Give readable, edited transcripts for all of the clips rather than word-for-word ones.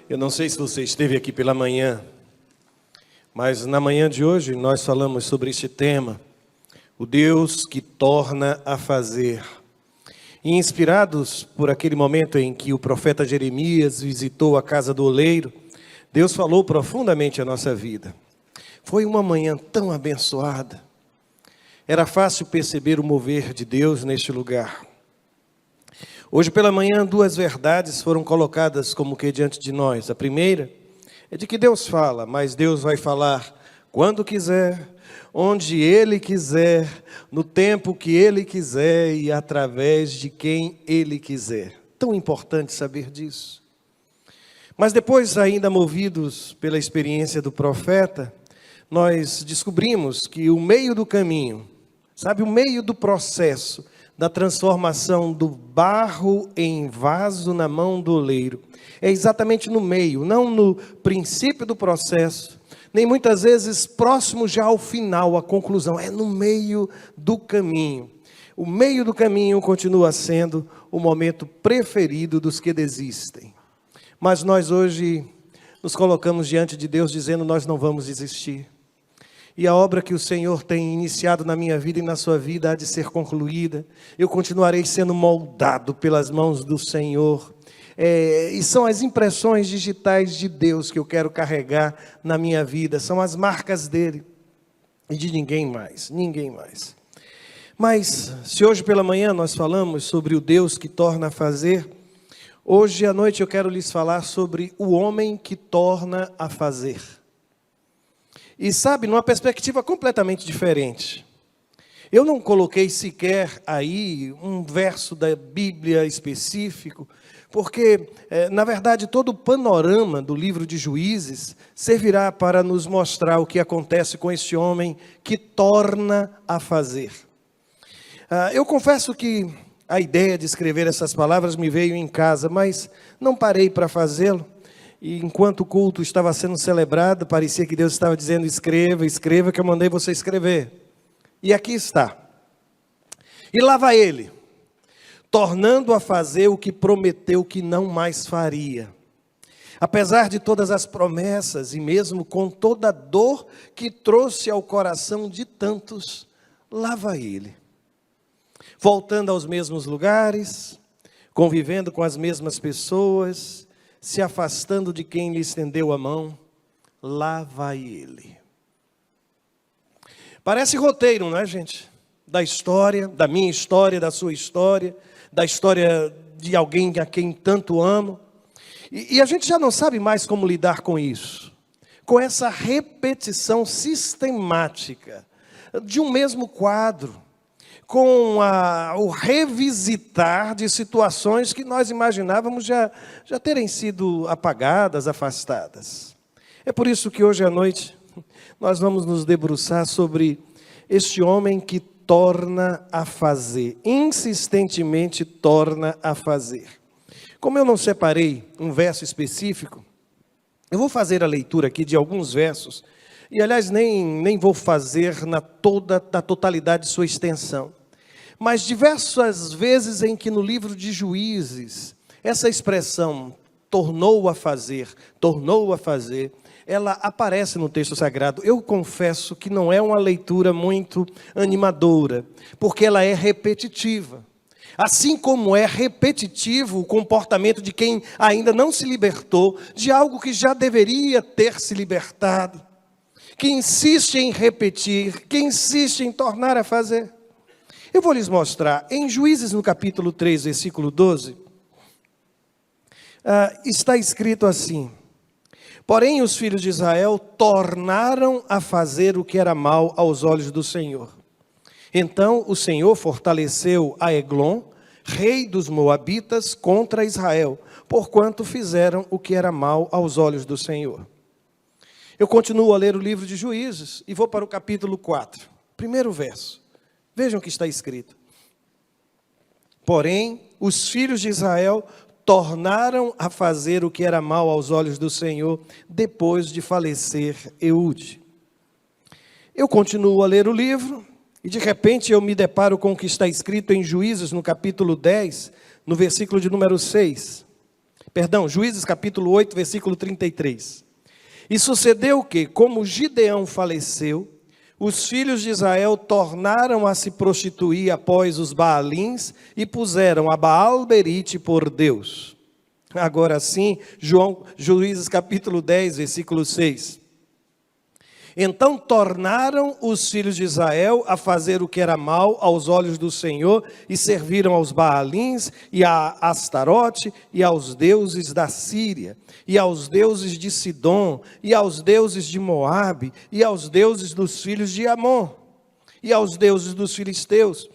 Eu não sei se você esteve aqui pela manhã, mas na manhã de hoje nós falamos sobre este tema, o Deus que torna a fazer. E inspirados por aquele momento em que o profeta Jeremias visitou a casa do oleiro, Deus falou profundamente a nossa vida. Foi uma manhã tão abençoada. Era fácil perceber o mover de Deus neste lugar. Hoje pela manhã, duas verdades foram colocadas como que diante de nós. A primeira é de que Deus fala, mas Deus vai falar quando quiser, onde Ele quiser, no tempo que Ele quiser e através de quem Ele quiser. Tão importante saber disso. Mas depois, ainda movidos pela experiência do profeta, nós descobrimos que o meio do caminho, sabe, o meio do processo da transformação do barro em vaso na mão do oleiro, é exatamente no meio, não no princípio do processo, nem muitas vezes próximo já ao final, à conclusão, é no meio do caminho. O meio do caminho continua sendo o momento preferido dos que desistem. Mas nós hoje nos colocamos diante de Deus dizendo, nós não vamos desistir. E a obra que o Senhor tem iniciado na minha vida e na sua vida há de ser concluída. Eu continuarei sendo moldado pelas mãos do Senhor. E são as impressões digitais de Deus que eu quero carregar na minha vida. São as marcas dele e de ninguém mais, ninguém mais. Mas se hoje pela manhã nós falamos sobre o Deus que torna a fazer, hoje à noite eu quero lhes falar sobre o homem que torna a fazer. E sabe, numa perspectiva completamente diferente. Eu não coloquei sequer aí um verso da Bíblia específico, porque, na verdade, todo o panorama do livro de Juízes servirá para nos mostrar o que acontece com esse homem que torna a fazer. Eu confesso que a ideia de escrever essas palavras me veio em casa, mas não parei para fazê-lo. E enquanto o culto estava sendo celebrado, parecia que Deus estava dizendo, escreva, escreva, que eu mandei você escrever. E aqui está. E lá vai ele, tornando a fazer o que prometeu que não mais faria. Apesar de todas as promessas e mesmo com toda a dor que trouxe ao coração de tantos, lá vai ele. Voltando aos mesmos lugares, convivendo com as mesmas pessoas, se afastando de quem lhe estendeu a mão, lá vai ele. Parece roteiro, não é, gente? Da história, da minha história, da sua história, da história de alguém a quem tanto amo. E a gente já não sabe mais como lidar com isso. Com essa repetição sistemática de um mesmo quadro. Com o revisitar de situações que nós imaginávamos já terem sido apagadas, afastadas. É por isso que hoje à noite nós vamos nos debruçar sobre este homem que torna a fazer, insistentemente torna a fazer. Como eu não separei um verso específico, eu vou fazer a leitura aqui de alguns versos, e aliás nem vou fazer na totalidade de sua extensão. Mas diversas vezes em que no livro de Juízes, essa expressão tornou a fazer, ela aparece no texto sagrado. Eu confesso que não é uma leitura muito animadora, porque ela é repetitiva. Assim como é repetitivo o comportamento de quem ainda não se libertou de algo que já deveria ter se libertado, que insiste em repetir, que insiste em tornar a fazer. Eu vou lhes mostrar, em Juízes no capítulo 3, versículo 12, está escrito assim: porém os filhos de Israel tornaram a fazer o que era mal aos olhos do Senhor. Então o Senhor fortaleceu a Eglon, rei dos Moabitas, contra Israel, porquanto fizeram o que era mal aos olhos do Senhor. Eu continuo a ler o livro de Juízes e vou para o capítulo 4, primeiro verso. Vejam o que está escrito. Porém, os filhos de Israel tornaram a fazer o que era mal aos olhos do Senhor, depois de falecer Eude. Eu continuo a ler o livro, e de repente eu me deparo com o que está escrito em Juízes, no capítulo 10, no versículo de número 6. Juízes capítulo 8, versículo 33. E sucedeu que, como Gideão faleceu, os filhos de Israel tornaram a se prostituir após os Baalins e puseram a Baal-berite por Deus. Agora sim, Juízes capítulo 10, versículo 6. Então tornaram os filhos de Israel a fazer o que era mal aos olhos do Senhor e serviram aos Baalins e a Astarote e aos deuses da Síria e aos deuses de Sidom e aos deuses de Moabe e aos deuses dos filhos de Amon e aos deuses dos filisteus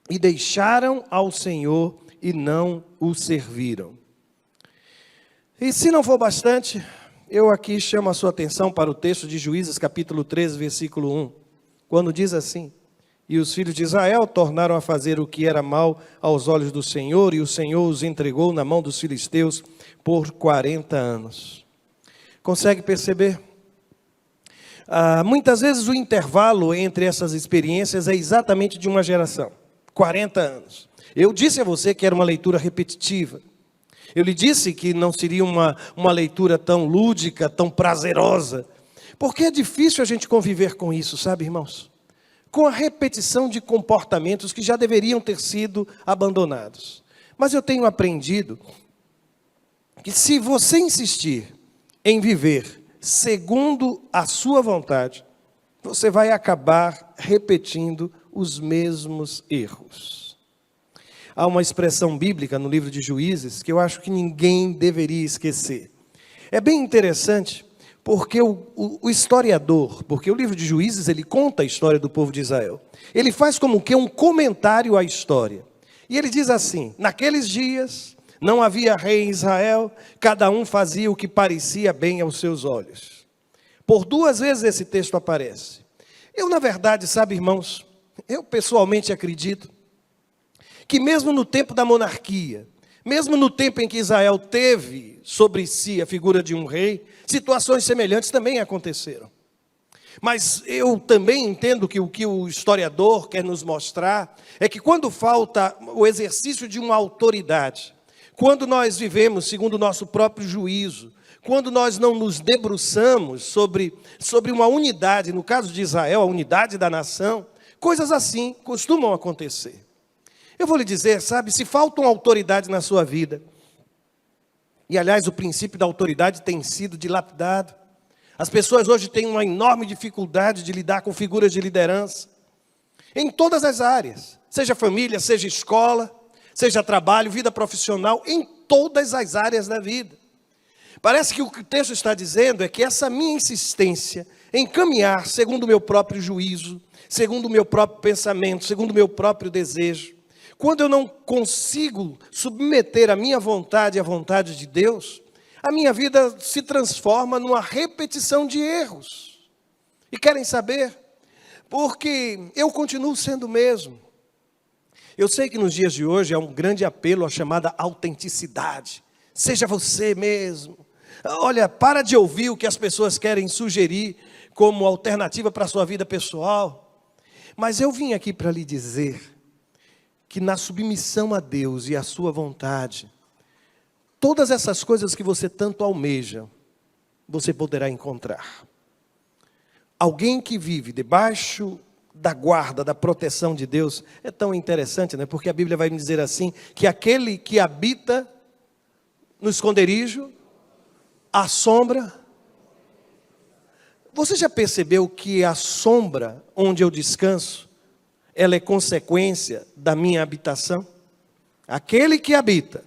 e deixaram ao Senhor e não o serviram. E se não for bastante, eu aqui chamo a sua atenção para o texto de Juízes capítulo 13, versículo 1, quando diz assim: e os filhos de Israel tornaram a fazer o que era mal aos olhos do Senhor, e o Senhor os entregou na mão dos filisteus por 40 anos. Consegue perceber? Muitas vezes o intervalo entre essas experiências é exatamente de uma geração, 40 anos. Eu disse a você que era uma leitura repetitiva. Eu lhe disse que não seria uma leitura tão lúdica, tão prazerosa, porque é difícil a gente conviver com isso, sabe, irmãos? Com a repetição de comportamentos que já deveriam ter sido abandonados. Mas eu tenho aprendido que se você insistir em viver segundo a sua vontade, você vai acabar repetindo os mesmos erros. Há uma expressão bíblica no livro de Juízes que eu acho que ninguém deveria esquecer. É bem interessante porque o historiador, porque o livro de Juízes ele conta a história do povo de Israel. Ele faz como que um comentário à história. E ele diz assim: naqueles dias não havia rei em Israel, cada um fazia o que parecia bem aos seus olhos. Por 2 vezes esse texto aparece. Eu, na verdade, sabe, irmãos, eu pessoalmente acredito que mesmo no tempo da monarquia, mesmo no tempo em que Israel teve sobre si a figura de um rei, situações semelhantes também aconteceram. Mas eu também entendo que o que o historiador quer nos mostrar é que quando falta o exercício de uma autoridade, quando nós vivemos segundo o nosso próprio juízo, quando nós não nos debruçamos sobre uma unidade, no caso de Israel, a unidade da nação, coisas assim costumam acontecer. Eu vou lhe dizer, sabe, se falta uma autoridade na sua vida, e aliás o princípio da autoridade tem sido dilapidado, as pessoas hoje têm uma enorme dificuldade de lidar com figuras de liderança, em todas as áreas, seja família, seja escola, seja trabalho, vida profissional, em todas as áreas da vida. Parece que o que o texto está dizendo é que essa minha insistência em caminhar segundo o meu próprio juízo, segundo o meu próprio pensamento, segundo o meu próprio desejo, quando eu não consigo submeter a minha vontade à vontade de Deus, a minha vida se transforma numa repetição de erros. E querem saber? Porque eu continuo sendo o mesmo. Eu sei que nos dias de hoje há um grande apelo à chamada autenticidade. Seja você mesmo. Olha, para de ouvir o que as pessoas querem sugerir como alternativa para a sua vida pessoal. Mas eu vim aqui para lhe dizer que na submissão a Deus e à sua vontade, todas essas coisas que você tanto almeja, você poderá encontrar. Alguém que vive debaixo da guarda, da proteção de Deus, é tão interessante, né? Porque a Bíblia vai me dizer assim, que aquele que habita no esconderijo, à sombra. Você já percebeu que a sombra onde eu descanso, ela é consequência da minha habitação? Aquele que habita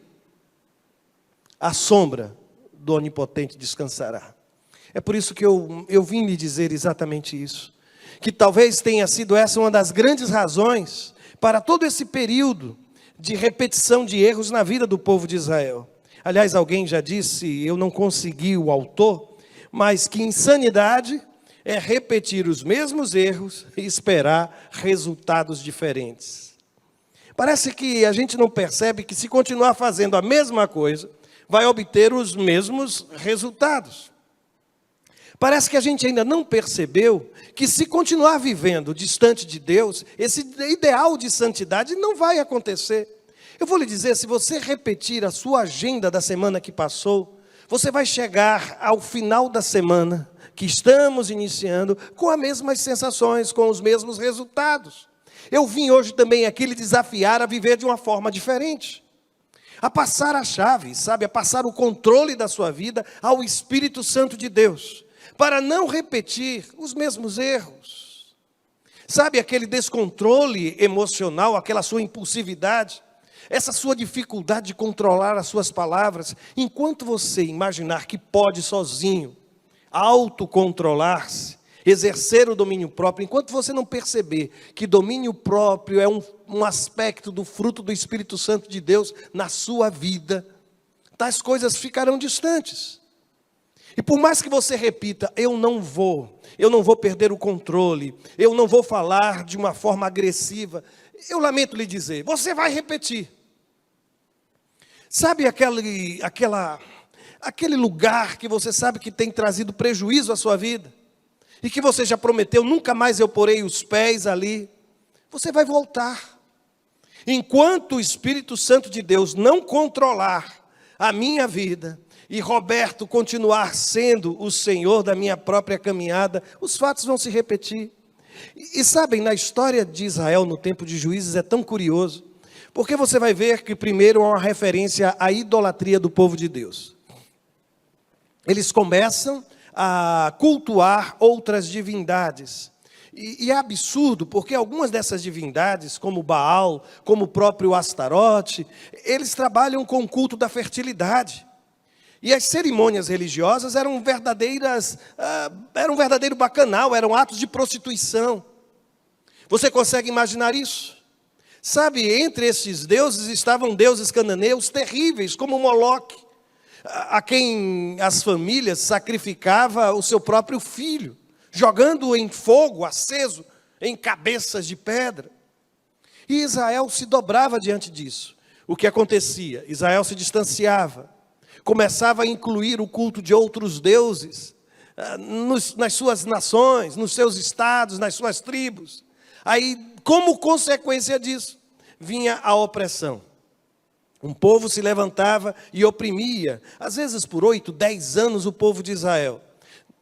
à sombra do Onipotente descansará. É por isso que eu vim lhe dizer exatamente isso. Que talvez tenha sido essa uma das grandes razões para todo esse período de repetição de erros na vida do povo de Israel. Aliás, alguém já disse, eu não consegui o autor, mas que insanidade é repetir os mesmos erros e esperar resultados diferentes. Parece que a gente não percebe que se continuar fazendo a mesma coisa, vai obter os mesmos resultados. Parece que a gente ainda não percebeu que se continuar vivendo distante de Deus, esse ideal de santidade não vai acontecer. Eu vou lhe dizer, se você repetir a sua agenda da semana que passou, você vai chegar ao final da semana que estamos iniciando com as mesmas sensações, com os mesmos resultados. Eu vim hoje também aqui lhe desafiar a viver de uma forma diferente, a passar a chave, sabe, a passar o controle da sua vida ao Espírito Santo de Deus, para não repetir os mesmos erros. Sabe, aquele descontrole emocional, aquela sua impulsividade, essa sua dificuldade de controlar as suas palavras, enquanto você imaginar que pode sozinho autocontrolar-se, exercer o domínio próprio, enquanto você não perceber que domínio próprio é um aspecto do fruto do Espírito Santo de Deus na sua vida, tais coisas ficarão distantes. E por mais que você repita, eu não vou perder o controle, eu não vou falar de uma forma agressiva, eu lamento lhe dizer, você vai repetir. Sabe aquele lugar que você sabe que tem trazido prejuízo à sua vida? E que você já prometeu, nunca mais eu porei os pés ali. Você vai voltar. Enquanto o Espírito Santo de Deus não controlar a minha vida, e Roberto continuar sendo o Senhor da minha própria caminhada, os fatos vão se repetir. E sabem, na história de Israel, no tempo de Juízes, é tão curioso, porque você vai ver que primeiro há uma referência à idolatria do povo de Deus. Eles começam a cultuar outras divindades. E é absurdo, porque algumas dessas divindades, como Baal, como o próprio Astarote, eles trabalham com o culto da fertilidade. E as cerimônias religiosas eram um verdadeiro bacanal, eram atos de prostituição. Você consegue imaginar isso? Sabe, entre esses deuses estavam deuses cananeus terríveis, como Moloque, a quem as famílias sacrificavam o seu próprio filho, jogando-o em fogo aceso, em cabeças de pedra. E Israel se dobrava diante disso. O que acontecia? Israel se distanciava, começava a incluir o culto de outros deuses nas suas nações, nos seus estados, nas suas tribos. Aí, como consequência disso, vinha a opressão. Um povo se levantava e oprimia, às vezes por 8, 10 anos, o povo de Israel.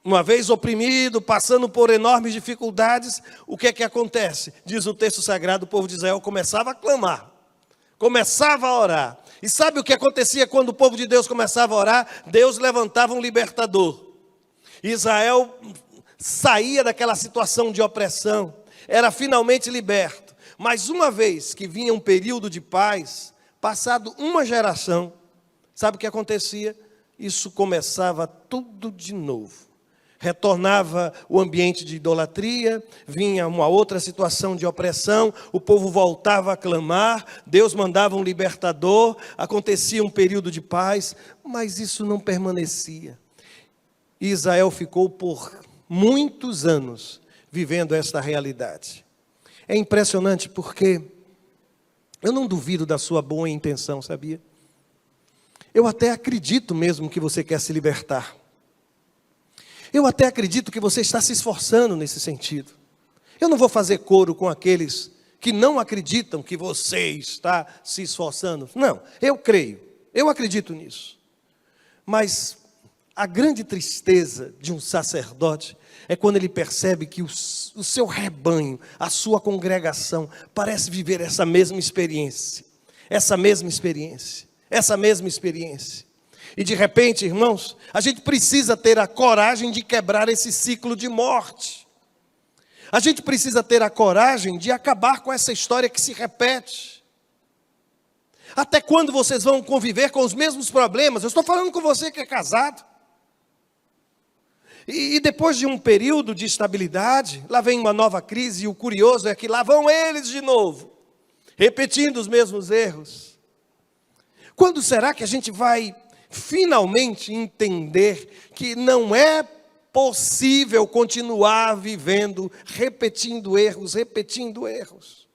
Uma vez oprimido, passando por enormes dificuldades, o que é que acontece? Diz o texto sagrado, o povo de Israel começava a clamar, começava a orar. E sabe o que acontecia quando o povo de Deus começava a orar? Deus levantava um libertador. Israel saía daquela situação de opressão, era finalmente liberto. Mas uma vez que vinha um período de paz, passado uma geração, sabe o que acontecia? Isso começava tudo de novo. Retornava o ambiente de idolatria, vinha uma outra situação de opressão, o povo voltava a clamar, Deus mandava um libertador, acontecia um período de paz, mas isso não permanecia. Israel ficou por muitos anos vivendo esta realidade. É impressionante porque eu não duvido da sua boa intenção, sabia? Eu até acredito mesmo que você quer se libertar. Eu até acredito que você está se esforçando nesse sentido. Eu não vou fazer coro com aqueles que não acreditam que você está se esforçando. Não, eu creio, eu acredito nisso. Mas a grande tristeza de um sacerdote é quando ele percebe que o seu rebanho, a sua congregação, parece viver essa mesma experiência. Essa mesma experiência. Essa mesma experiência. E de repente, irmãos, a gente precisa ter a coragem de quebrar esse ciclo de morte. A gente precisa ter a coragem de acabar com essa história que se repete. Até quando vocês vão conviver com os mesmos problemas? Eu estou falando com você que é casado. E depois de um período de estabilidade, lá vem uma nova crise, e o curioso é que lá vão eles de novo, repetindo os mesmos erros. Quando será que a gente vai finalmente entender que não é possível continuar vivendo, repetindo erros, repetindo erros?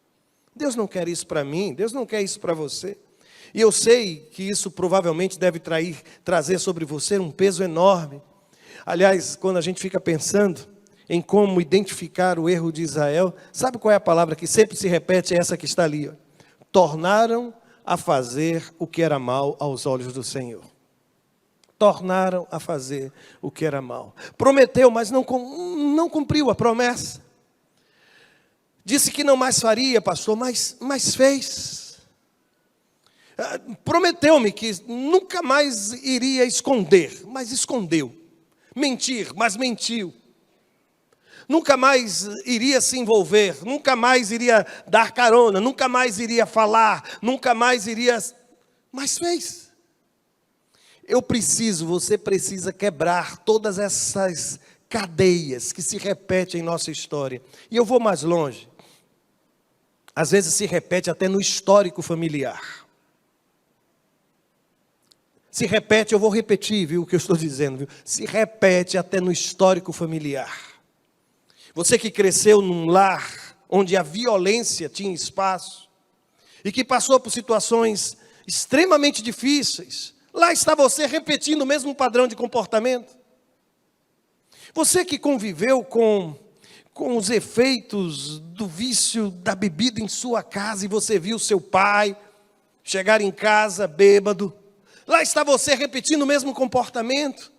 Deus não quer isso para mim, Deus não quer isso para você. E eu sei que isso provavelmente deve trazer sobre você um peso enorme. Aliás, quando a gente fica pensando em como identificar o erro de Israel, sabe qual é a palavra que sempre se repete? É essa que está ali, ó. Tornaram a fazer o que era mal aos olhos do Senhor. Tornaram a fazer o que era mal. Prometeu, mas não cumpriu a promessa. Disse que não mais faria, pastor, mas fez. Prometeu-me que nunca mais iria esconder, mas escondeu. Mentir, mas mentiu. Nunca mais iria se envolver, nunca mais iria dar carona, nunca mais iria falar, nunca mais iria... Mas fez. Você precisa quebrar todas essas cadeias que se repetem em nossa história. E eu vou mais longe. Às vezes se repete até no histórico familiar. Se repete, eu vou repetir, viu, o que eu estou dizendo, viu? Se repete até no histórico familiar. Você que cresceu num lar onde a violência tinha espaço e que passou por situações extremamente difíceis, lá está você repetindo o mesmo padrão de comportamento. Você que conviveu com os efeitos do vício da bebida em sua casa e você viu seu pai chegar em casa bêbado, lá está você repetindo o mesmo comportamento.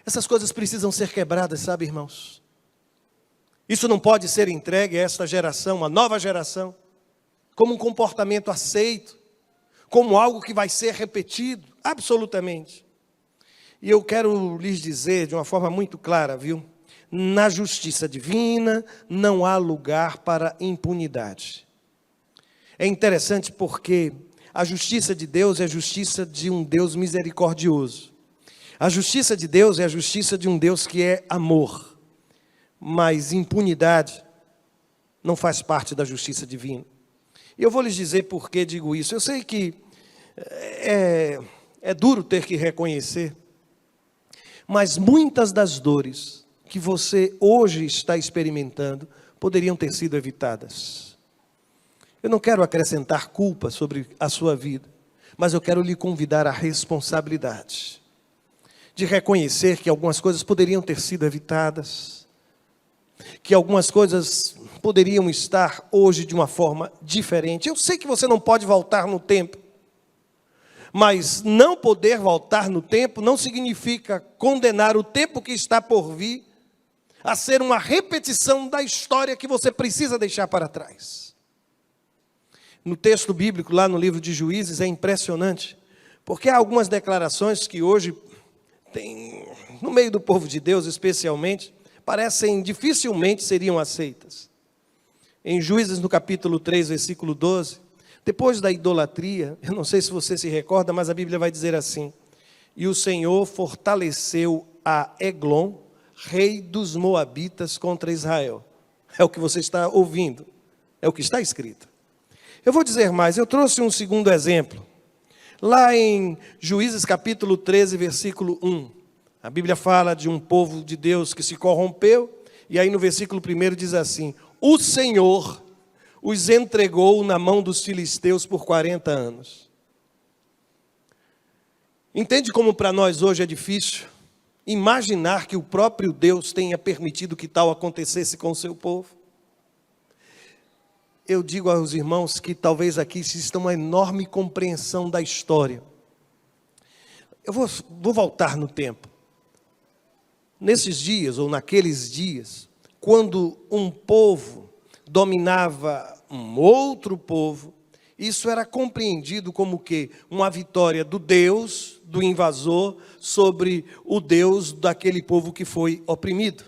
Essas coisas precisam ser quebradas, sabe, irmãos? Isso não pode ser entregue a esta geração, a nova geração, como um comportamento aceito, como algo que vai ser repetido, absolutamente. E eu quero lhes dizer de uma forma muito clara, viu? Na justiça divina não há lugar para impunidade. É interessante porque a justiça de Deus é a justiça de um Deus misericordioso. A justiça de Deus é a justiça de um Deus que é amor. Mas impunidade não faz parte da justiça divina. E eu vou lhes dizer por que digo isso. Eu sei que é duro ter que reconhecer, mas muitas das dores que você hoje está experimentando poderiam ter sido evitadas. Eu não quero acrescentar culpa sobre a sua vida, mas eu quero lhe convidar à responsabilidade de reconhecer que algumas coisas poderiam ter sido evitadas, que algumas coisas poderiam estar hoje de uma forma diferente. Eu sei que você não pode voltar no tempo, mas não poder voltar no tempo não significa condenar o tempo que está por vir a ser uma repetição da história que você precisa deixar para trás. No texto bíblico, lá no livro de Juízes, é impressionante, porque há algumas declarações que hoje no meio do povo de Deus especialmente, dificilmente seriam aceitas. Em Juízes, no capítulo 3, versículo 12, depois da idolatria, eu não sei se você se recorda, mas a Bíblia vai dizer assim: e o Senhor fortaleceu a Eglon, rei dos Moabitas, contra Israel. É o que você está ouvindo, é o que está escrito. Eu vou dizer mais, eu trouxe um segundo exemplo. Lá em Juízes capítulo 13, versículo 1, a Bíblia fala de um povo de Deus que se corrompeu, e aí no versículo 1 diz assim: o Senhor os entregou na mão dos filisteus por 40 anos. Entende como para nós hoje é difícil imaginar que o próprio Deus tenha permitido que tal acontecesse com o seu povo? Eu digo aos irmãos que talvez aqui exista uma enorme compreensão da história. Eu vou voltar no tempo. Nesses dias, ou naqueles dias, quando um povo dominava um outro povo, isso era compreendido como o quê? Uma vitória do Deus, do invasor, sobre o Deus daquele povo que foi oprimido.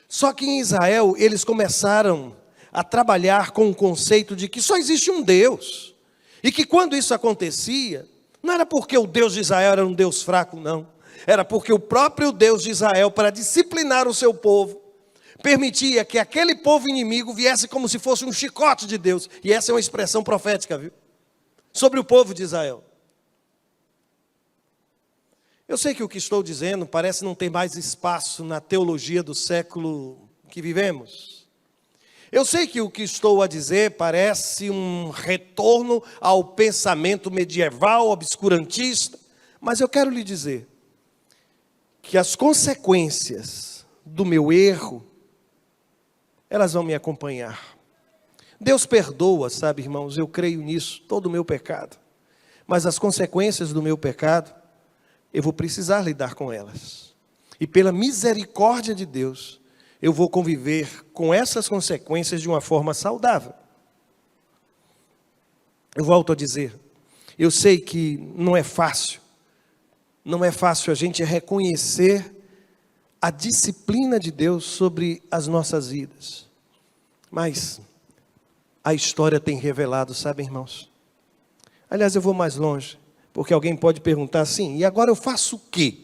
Só que em Israel, eles começaram a trabalhar com o conceito de que só existe um Deus. E que quando isso acontecia, não era porque o Deus de Israel era um Deus fraco, não. Era porque o próprio Deus de Israel, para disciplinar o seu povo, permitia que aquele povo inimigo viesse como se fosse um chicote de Deus. E essa é uma expressão profética, viu? Sobre o povo de Israel. Eu sei que o que estou dizendo parece não ter mais espaço na teologia do século que vivemos. Eu sei que o que estou a dizer parece um retorno ao pensamento medieval, obscurantista, mas eu quero lhe dizer que as consequências do meu erro, elas vão me acompanhar. Deus perdoa, sabe, irmãos, eu creio nisso, todo o meu pecado. Mas as consequências do meu pecado, eu vou precisar lidar com elas. E pela misericórdia de Deus, eu vou conviver com essas consequências de uma forma saudável. Eu volto a dizer, eu sei que não é fácil a gente reconhecer a disciplina de Deus sobre as nossas vidas. Mas a história tem revelado, sabe, irmãos? Aliás, eu vou mais longe, porque alguém pode perguntar assim, e agora eu faço o quê?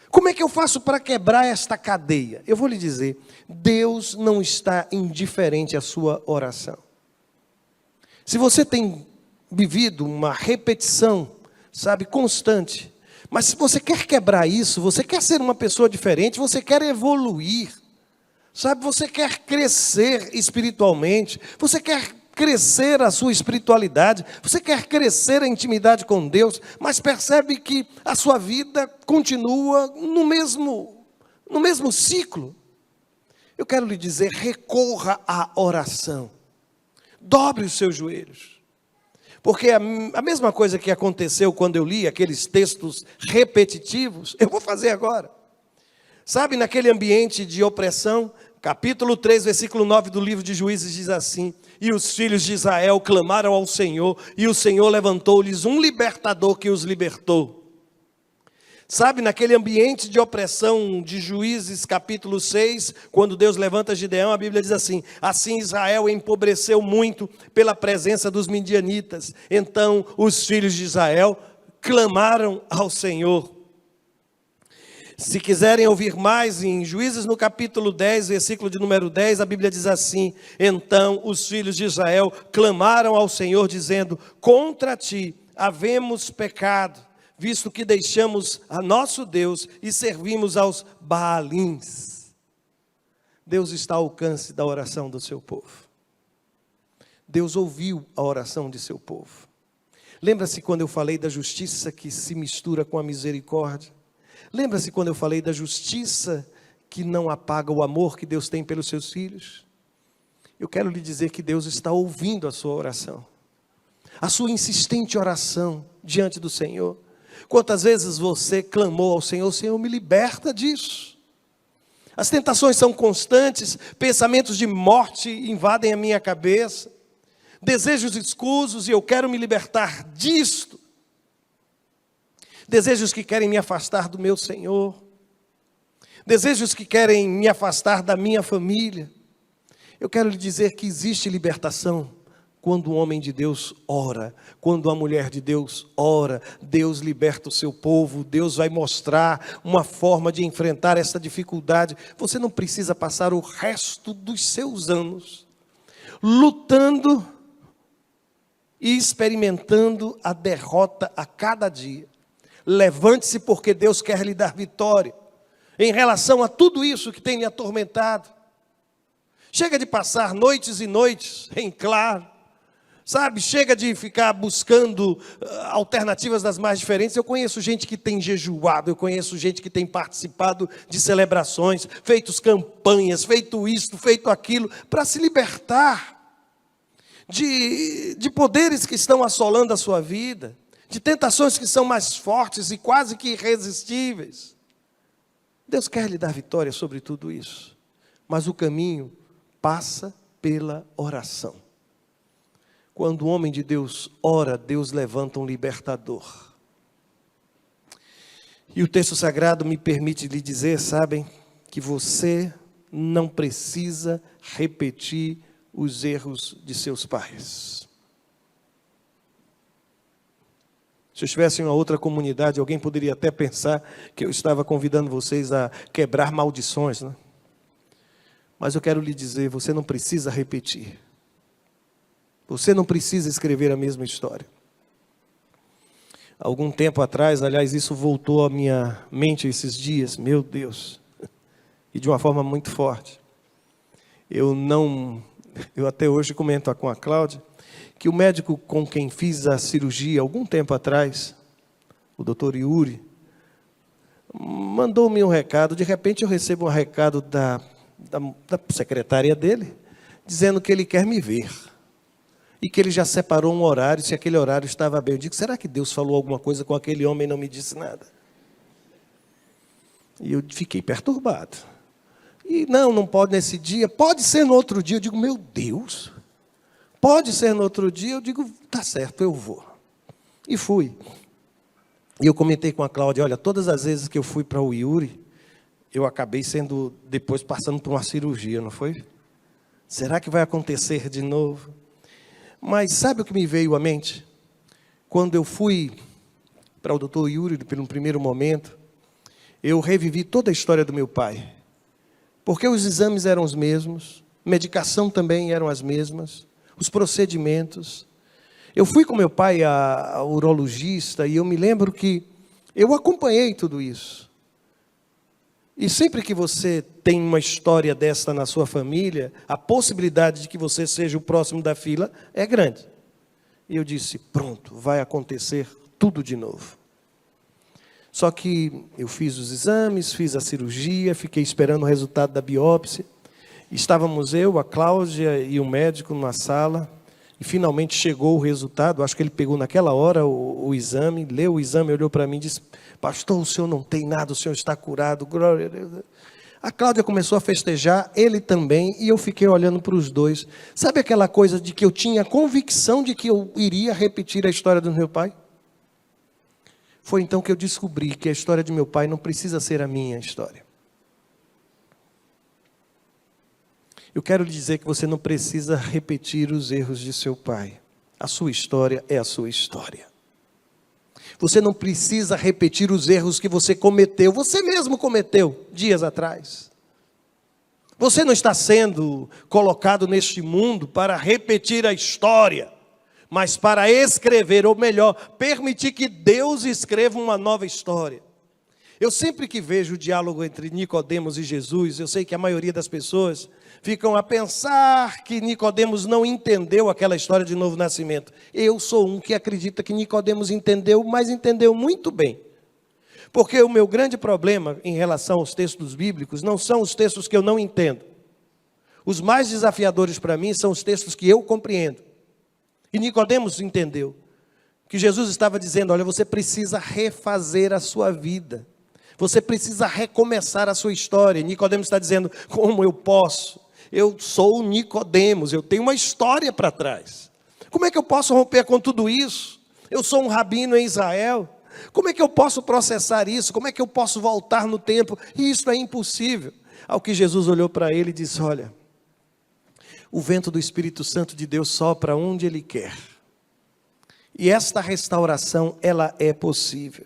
Como é que eu faço para quebrar esta cadeia? Eu vou lhe dizer, Deus não está indiferente à sua oração. Se você tem vivido uma repetição, sabe, constante, mas se você quer quebrar isso, você quer ser uma pessoa diferente, você quer evoluir, sabe, você quer crescer espiritualmente, você quer crescer a sua espiritualidade, você quer crescer a intimidade com Deus, mas percebe que a sua vida continua no mesmo ciclo. Eu quero lhe dizer, recorra à oração, dobre os seus joelhos, porque a mesma coisa que aconteceu quando eu li aqueles textos repetitivos, eu vou fazer agora. Sabe, naquele ambiente de opressão, capítulo 3, versículo 9 do livro de Juízes diz assim: e os filhos de Israel clamaram ao Senhor, e o Senhor levantou-lhes um libertador que os libertou. Sabe, naquele ambiente de opressão de Juízes, capítulo 6, quando Deus levanta Gideão, a Bíblia diz assim: assim Israel empobreceu muito pela presença dos midianitas. Então os filhos de Israel clamaram ao Senhor. Se quiserem ouvir mais, em Juízes no capítulo 10, versículo de número 10, a Bíblia diz assim: então os filhos de Israel clamaram ao Senhor, dizendo: contra ti havemos pecado, visto que deixamos a nosso Deus e servimos aos Baalins. Deus está ao alcance da oração do seu povo. Deus ouviu a oração de seu povo. Lembra-se quando eu falei da justiça que se mistura com a misericórdia? Lembra-se quando eu falei da justiça que não apaga o amor que Deus tem pelos seus filhos? Eu quero lhe dizer que Deus está ouvindo a sua oração, a sua insistente oração diante do Senhor. Quantas vezes você clamou ao Senhor: Senhor, me liberta disso. As tentações são constantes, pensamentos de morte invadem a minha cabeça, desejos escusos, e eu quero me libertar disto. Desejos que querem me afastar do meu Senhor, desejos que querem me afastar da minha família. Eu quero lhe dizer que existe libertação quando o homem de Deus ora, quando a mulher de Deus ora. Deus liberta o seu povo, Deus vai mostrar uma forma de enfrentar essa dificuldade. Você não precisa passar o resto dos seus anos lutando e experimentando a derrota a cada dia. Levante-se, porque Deus quer lhe dar vitória em relação a tudo isso que tem lhe atormentado. Chega de passar noites e noites em claro, sabe? Chega de ficar buscando alternativas das mais diferentes. Eu conheço gente que tem jejuado, eu conheço gente que tem participado de celebrações, feito campanhas, feito isto, feito aquilo, para se libertar de poderes que estão assolando a sua vida, de tentações que são mais fortes e quase que irresistíveis. Deus quer lhe dar vitória sobre tudo isso, mas o caminho passa pela oração. Quando o homem de Deus ora, Deus levanta um libertador. E o texto sagrado me permite lhe dizer, sabem, que você não precisa repetir os erros de seus pais. Se eu estivesse em uma outra comunidade, alguém poderia até pensar que eu estava convidando vocês a quebrar maldições, né? Mas eu quero lhe dizer, você não precisa repetir. Você não precisa escrever a mesma história. Algum tempo atrás, aliás, isso voltou à minha mente esses dias, meu Deus, e de uma forma muito forte. Eu até hoje comento com a Cláudia, que o médico com quem fiz a cirurgia algum tempo atrás, o doutor Yuri, mandou-me um recado. De repente eu recebo um recado da secretária dele, dizendo que ele quer me ver. E que ele já separou um horário, se aquele horário estava bem. Eu digo, será que Deus falou alguma coisa com aquele homem e não me disse nada? E eu fiquei perturbado. E não pode nesse dia, pode ser no outro dia. Eu digo, meu Deus, pode ser no outro dia. Eu digo, tá certo, eu vou. E fui. E eu comentei com a Cláudia, olha, todas as vezes que eu fui para o Yuri, eu acabei depois passando por uma cirurgia, não foi? Será que vai acontecer de novo? Mas sabe o que me veio à mente? Quando eu fui para o Dr. Yuri, pelo primeiro momento, eu revivi toda a história do meu pai. Porque os exames eram os mesmos, medicação também eram as mesmas, os procedimentos. Eu fui com meu pai ao urologista e eu me lembro que eu acompanhei tudo isso. E sempre que você tem uma história dessa na sua família, a possibilidade de que você seja o próximo da fila é grande. E eu disse, pronto, vai acontecer tudo de novo. Só que eu fiz os exames, fiz a cirurgia, fiquei esperando o resultado da biópsia. Estávamos eu, a Cláudia e o médico numa sala. E finalmente chegou o resultado, acho que ele pegou naquela hora o exame, leu o exame, olhou para mim e disse, pastor, o senhor não tem nada, o senhor está curado, glória a Deus. A Cláudia começou a festejar, ele também, e eu fiquei olhando para os dois. Sabe aquela coisa de que eu tinha convicção de que eu iria repetir a história do meu pai? Foi então que eu descobri que a história de meu pai não precisa ser a minha história. Eu quero lhe dizer que você não precisa repetir os erros de seu pai. A sua história é a sua história. Você não precisa repetir os erros que você cometeu. Você mesmo cometeu dias atrás. Você não está sendo colocado neste mundo para repetir a história, mas para escrever, ou melhor, permitir que Deus escreva uma nova história. Eu sempre que vejo o diálogo entre Nicodemos e Jesus, eu sei que a maioria das pessoas ficam a pensar que Nicodemos não entendeu aquela história de novo nascimento. Eu sou um que acredita que Nicodemos entendeu, mas entendeu muito bem. Porque o meu grande problema em relação aos textos bíblicos não são os textos que eu não entendo. Os mais desafiadores para mim são os textos que eu compreendo. E Nicodemos entendeu que Jesus estava dizendo, olha, você precisa refazer a sua vida. Você precisa recomeçar a sua história. Nicodemos está dizendo, como eu posso? Eu sou Nicodemos, eu tenho uma história para trás. Como é que eu posso romper com tudo isso? Eu sou um rabino em Israel. Como é que eu posso processar isso? Como é que eu posso voltar no tempo? E isso é impossível. Ao que Jesus olhou para ele e disse, olha, o vento do Espírito Santo de Deus sopra onde Ele quer. E esta restauração, ela é possível.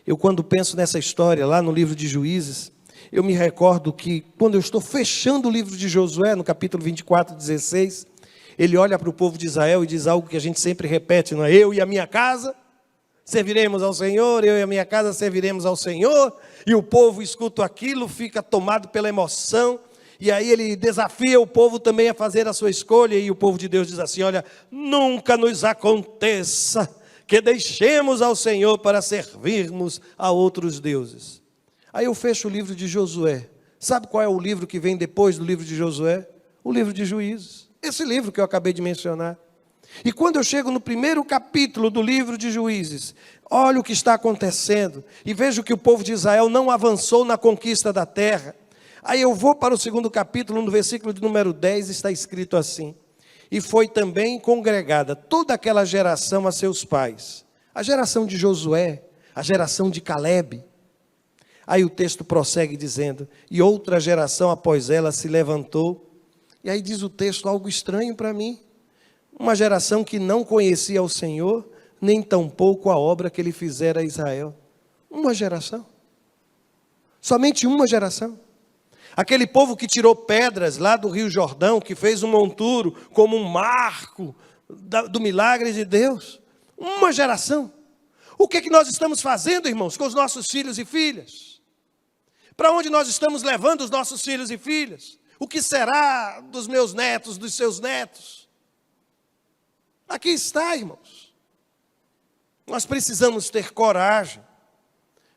Eu quando penso nessa história, lá no livro de Juízes, eu me recordo que quando eu estou fechando o livro de Josué, no capítulo 24, 16, ele olha para o povo de Israel e diz algo que a gente sempre repete, não é? Eu e a minha casa serviremos ao Senhor, eu e a minha casa serviremos ao Senhor, e o povo escuta aquilo, fica tomado pela emoção, e aí ele desafia o povo também a fazer a sua escolha, e o povo de Deus diz assim, olha, nunca nos aconteça que deixemos ao Senhor para servirmos a outros deuses. Aí eu fecho o livro de Josué. Sabe qual é o livro que vem depois do livro de Josué? O livro de Juízes. Esse livro que eu acabei de mencionar. E quando eu chego no primeiro capítulo do livro de Juízes, olha o que está acontecendo, e vejo que o povo de Israel não avançou na conquista da terra. Aí eu vou para o segundo capítulo, no versículo de número 10, está escrito assim, e foi também congregada toda aquela geração a seus pais, a geração de Josué, a geração de Calebe. Aí o texto prossegue dizendo, e outra geração após ela se levantou, e aí diz o texto algo estranho para mim, uma geração que não conhecia o Senhor, nem tampouco a obra que ele fizera a Israel. Uma geração. Somente uma geração. Aquele povo que tirou pedras lá do Rio Jordão, que fez um monturo como um marco do milagre de Deus. Uma geração. O que é que nós estamos fazendo, irmãos, com os nossos filhos e filhas? Para onde nós estamos levando os nossos filhos e filhas? O que será dos meus netos, dos seus netos? Aqui está, irmãos. Nós precisamos ter coragem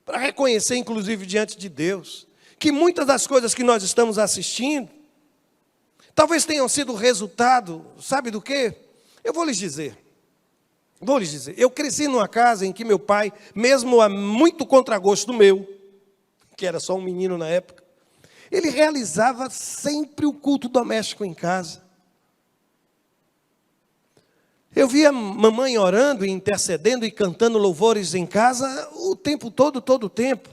para reconhecer, inclusive diante de Deus, que muitas das coisas que nós estamos assistindo Talvez tenham sido resultado, sabe do quê? Eu vou lhes dizer. Eu cresci numa casa em que meu pai, mesmo a muito contragosto meu, que era só um menino na época, ele realizava sempre o culto doméstico em casa. Eu via mamãe orando e intercedendo e cantando louvores em casa o tempo todo, todo o tempo.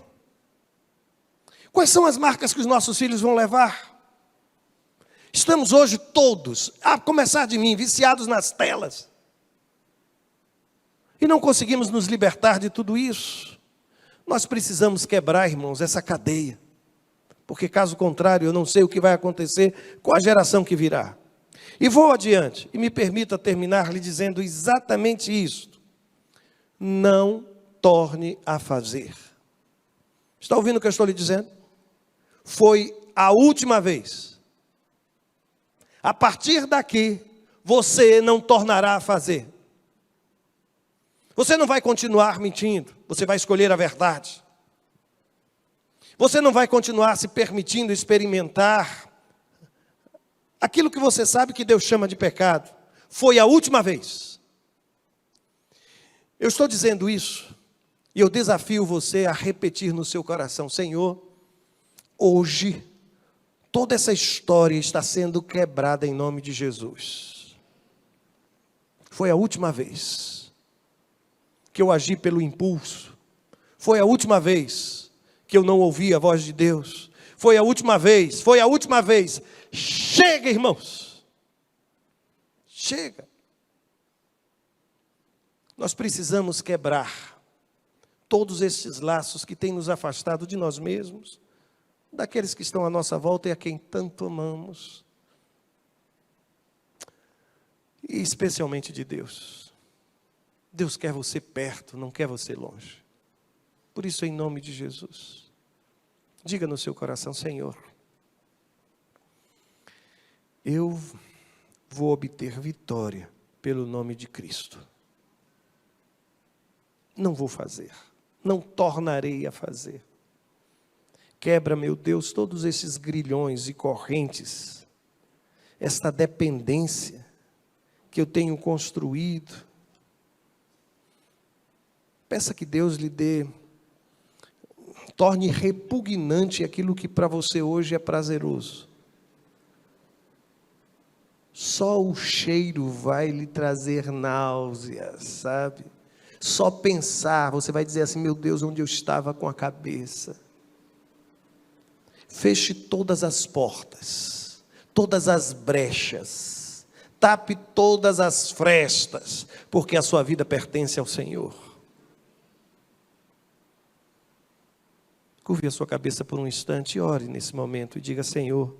Quais são as marcas que os nossos filhos vão levar? Estamos hoje todos, a começar de mim, viciados nas telas. E não conseguimos nos libertar de tudo isso. Nós precisamos quebrar, irmãos, essa cadeia. Porque caso contrário, eu não sei o que vai acontecer com a geração que virá. E vou adiante, e me permita terminar lhe dizendo exatamente isto. Não torne a fazer. Está ouvindo o que eu estou lhe dizendo? Foi a última vez. A partir daqui, você não tornará a fazer. Você não vai continuar mentindo, você vai escolher a verdade. Você não vai continuar se permitindo experimentar aquilo que você sabe que Deus chama de pecado. Foi a última vez. Eu estou dizendo isso, e eu desafio você a repetir no seu coração: Senhor, hoje, toda essa história está sendo quebrada em nome de Jesus. Foi a última vez que eu agi pelo impulso. Foi a última vez que eu não ouvi a voz de Deus. Foi a última vez. Chega, irmãos. Chega. Nós precisamos quebrar todos esses laços que têm nos afastado de nós mesmos, daqueles que estão à nossa volta e a quem tanto amamos. E especialmente de Deus. Deus quer você perto, não quer você longe. Por isso, em nome de Jesus, diga no seu coração: Senhor, eu vou obter vitória pelo nome de Cristo. Não vou fazer, não tornarei a fazer. Quebra, meu Deus, todos esses grilhões e correntes, esta dependência que eu tenho construído. Peça que Deus lhe dê, torne repugnante aquilo que para você hoje é prazeroso. Só o cheiro vai lhe trazer náuseas, sabe? Só pensar, você vai dizer assim: meu Deus, onde eu estava com a cabeça? Feche todas as portas, todas as brechas, tape todas as frestas, porque a sua vida pertence ao Senhor. Curve a sua cabeça por um instante e ore nesse momento e diga: Senhor,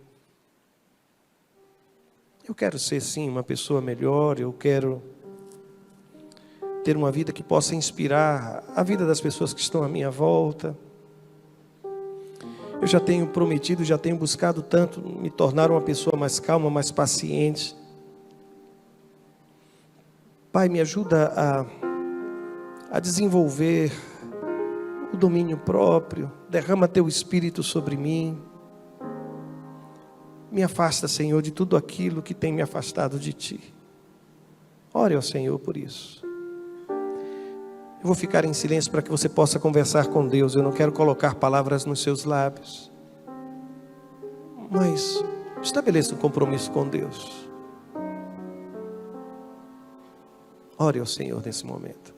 eu quero ser sim uma pessoa melhor, eu quero ter uma vida que possa inspirar a vida das pessoas que estão à minha volta. Eu já tenho prometido, já tenho buscado tanto me tornar uma pessoa mais calma, mais paciente. Pai, me ajuda a desenvolver o domínio próprio, derrama teu Espírito sobre mim. Me afasta, Senhor, de tudo aquilo que tem me afastado de Ti. Ore ao Senhor por isso. Eu vou ficar em silêncio para que você possa conversar com Deus. Eu não quero colocar palavras nos seus lábios, mas estabeleça um compromisso com Deus. Ore ao Senhor nesse momento.